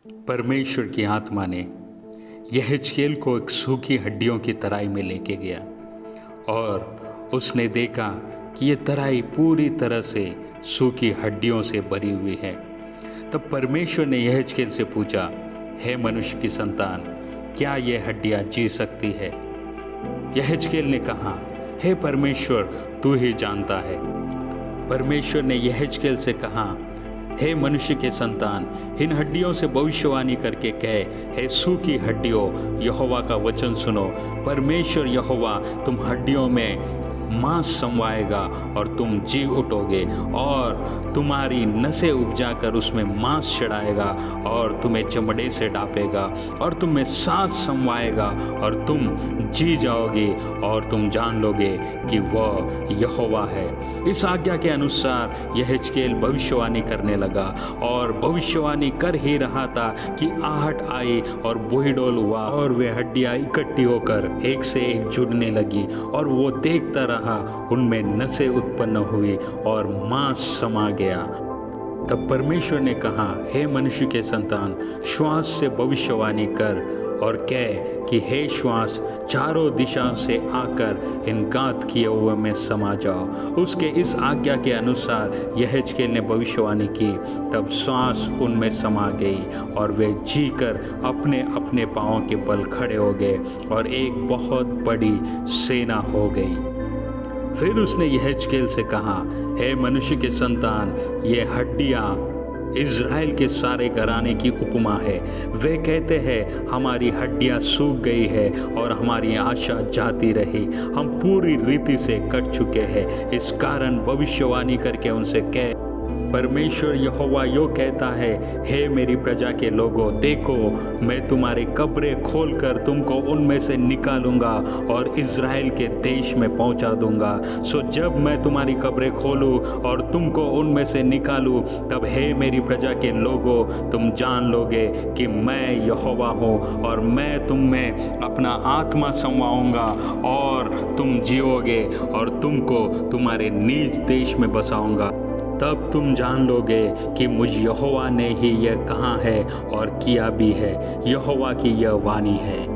परमेश्वर की आत्मा ने यहेजकेल को एक सूखी हड्डियों की तराई में लेके गया और उसने देखा कि ये तराई पूरी तरह से सूखी हड्डियों से भरी हुई है। तब परमेश्वर ने यहेजकेल से पूछा, हे मनुष्य की संतान, क्या ये हड्डियां जी सकती है? यहेजकेल ने कहा, हे परमेश्वर, तू ही जानता है। परमेश्वर ने यहेजकेल से कहा, हे मनुष्य के संतान, इन हड्डियों से भविष्यवाणी करके कह, हे सूखी हड्डियों, यहोवा का वचन सुनो। परमेश्वर यहोवा तुम हड्डियों में मांस समवाएगा और तुम जी उठोगे, और तुम्हारी नसें उपजाकर उसमें मांस चढ़ाएगा और तुम्हें चमड़े से ढांपेगा और तुम में सांस समवाएगा और तुम जी जाओगे और तुम जान लोगे कि वह यहोवा है। इस आज्ञा के अनुसार यहेजकेल भविष्यवाणी करने लगा और भविष्यवाणी कर ही रहा था कि आहट आई और बोहीडोल हुआ और वे हड्डियां इकट्ठी होकर एक से एक जुड़ने लगी और वो देखता रहा, उनमें नसें उत्पन्न हुई और मांस समा गया। तब परमेश्वर ने कहा, हे मनुष्य के संतान, श्वास से भविष्यवाणी कर और कह कि हे श्वास, चारों दिशा से आकर इन गात किए हुए में समा जाओ। उसके इस आज्ञा के अनुसार यहेजकेल ने भविष्यवाणी की। तब श्वास उनमें समा गई और वे जीकर अपने अपने पांवों के बल खड़े हो गए और एक बहुत बड़ी सेना हो गई। फिर उसने यहेजकेल से कहा, हे मनुष्य के संतान, ये हड्डियां इज़राइल के सारे घराने की उपमा है। वे कहते हैं, हमारी हड्डियां सूख गई है और हमारी आशा जाती रही, हम पूरी रीति से कट चुके हैं। इस कारण भविष्यवाणी करके उनसे कह, परमेश्वर यहोवा यो कहता है, हे मेरी प्रजा के लोगों, देखो मैं तुम्हारे कब्रें खोलकर तुमको उनमें से निकालूंगा और इज़राइल के देश में पहुंचा दूंगा। सो जब मैं तुम्हारी कब्रें खोलूं और तुमको उनमें से निकालूं, तब हे मेरी प्रजा के लोगों, तुम जान लोगे कि मैं यहोवा हूँ और मैं तुम में अपना आत्मा समवाऊंगा और तुम जियोगे और तुमको तुम्हारे निज देश में बसाऊंगा। तब तुम जान लोगे कि मुझ यहोवा ने ही यह कहा है और किया भी है। यहोवा की यह वाणी है।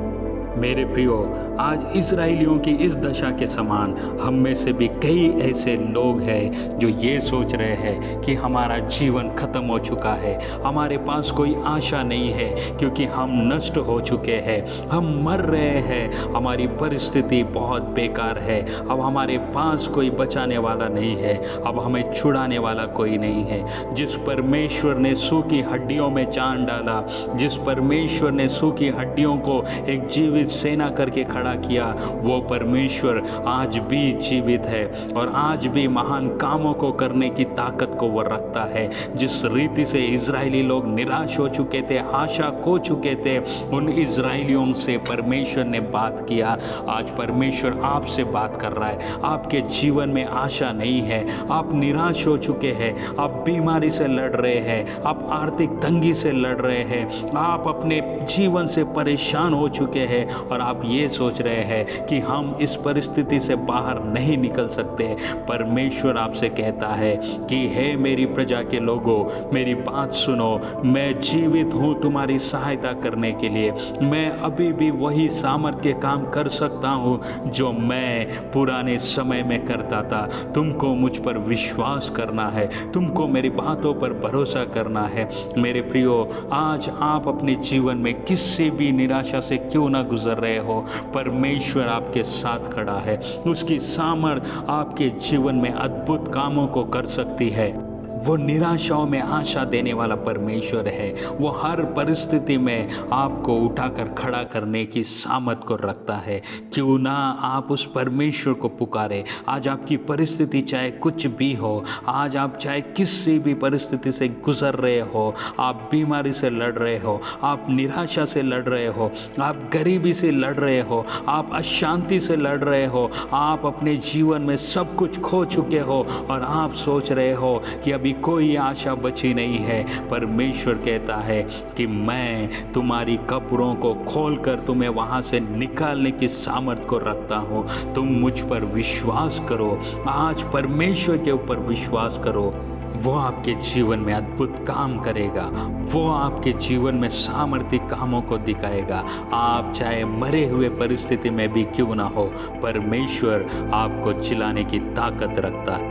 मेरे प्रियो, आज इस्राएलियों की इस दशा के समान हम में से भी कई ऐसे लोग हैं जो ये सोच रहे हैं कि हमारा जीवन खत्म हो चुका है, हमारे पास कोई आशा नहीं है क्योंकि हम नष्ट हो चुके हैं, हम मर रहे हैं, हमारी परिस्थिति बहुत बेकार है, अब हमारे पास कोई बचाने वाला नहीं है, अब हमें छुड़ाने वाला कोई नहीं है। जिस परमेश्वर ने सूखी हड्डियों में जान डाला, जिस परमेश्वर ने सूखी हड्डियों को एक जीवित सेना करके खड़ा किया, वो परमेश्वर आज भी जीवित है और आज भी महान कामों को करने की ताकत को वो रखता है। जिस रीति से इजरायली लोग निराश हो चुके थे, आशा खो चुके थे, उन इजरायलियों से परमेश्वर ने बात किया। आज परमेश्वर आपसे बात कर रहा है। आपके जीवन में आशा नहीं है, आप निराश हो चुके हैं, आप बीमारी से लड़ रहे हैं, आप आर्थिक तंगी से लड़ रहे हैं, आप अपने जीवन से परेशान हो चुके हैं और आप ये सोच रहे हैं कि हम इस परिस्थिति से बाहर नहीं निकल सकते। परमेश्वर आपसे कहता है कि हे मेरी प्रजा के लोगों, मेरी बात सुनो, मैं जीवित हूँ तुम्हारी सहायता करने के लिए। मैं अभी भी वही सामर्थ्य के काम कर सकता हूँ जो मैं पुराने समय में करता था। तुमको मुझ पर विश्वास करना है, तुमको मेरी बातों पर भरोसा करना है। मेरे प्रियो, आज आप अपने जीवन में किसी भी निराशा से क्यों ना गुजर रहे हो, परमेश्वर आपके साथ खड़ा है। उसकी सामर्थ आपके जीवन में अद्भुत कामों को कर सकती है। वो निराशाओं में आशा देने वाला परमेश्वर है। वो हर परिस्थिति में आपको उठाकर खड़ा करने की सामर्थ को रखता है। क्यों ना आप उस परमेश्वर को पुकारे। आज आपकी परिस्थिति चाहे कुछ भी हो, आज आप चाहे किसी भी परिस्थिति से गुजर रहे हो, आप बीमारी से लड़ रहे हो, आप निराशा से लड़ रहे हो, आप गरीबी से लड़ रहे हो, आप अशांति से लड़ रहे हो, आप अपने जीवन में सब कुछ खो चुके हो और आप सोच रहे हो कि अभी कोई आशा बची नहीं है। परमेश्वर कहता है कि मैं तुम्हारी कब्रों को खोलकर तुम्हें वहां से निकालने की सामर्थ को रखता हूं। तुम मुझ पर विश्वास करो। आज परमेश्वर के ऊपर विश्वास करो। वो आपके जीवन में अद्भुत काम करेगा, वो आपके जीवन में सामर्थ्य कामों को दिखाएगा। आप चाहे मरे हुए परिस्थिति में भी क्यों ना हो, परमेश्वर आपको जिलाने की ताकत रखता है।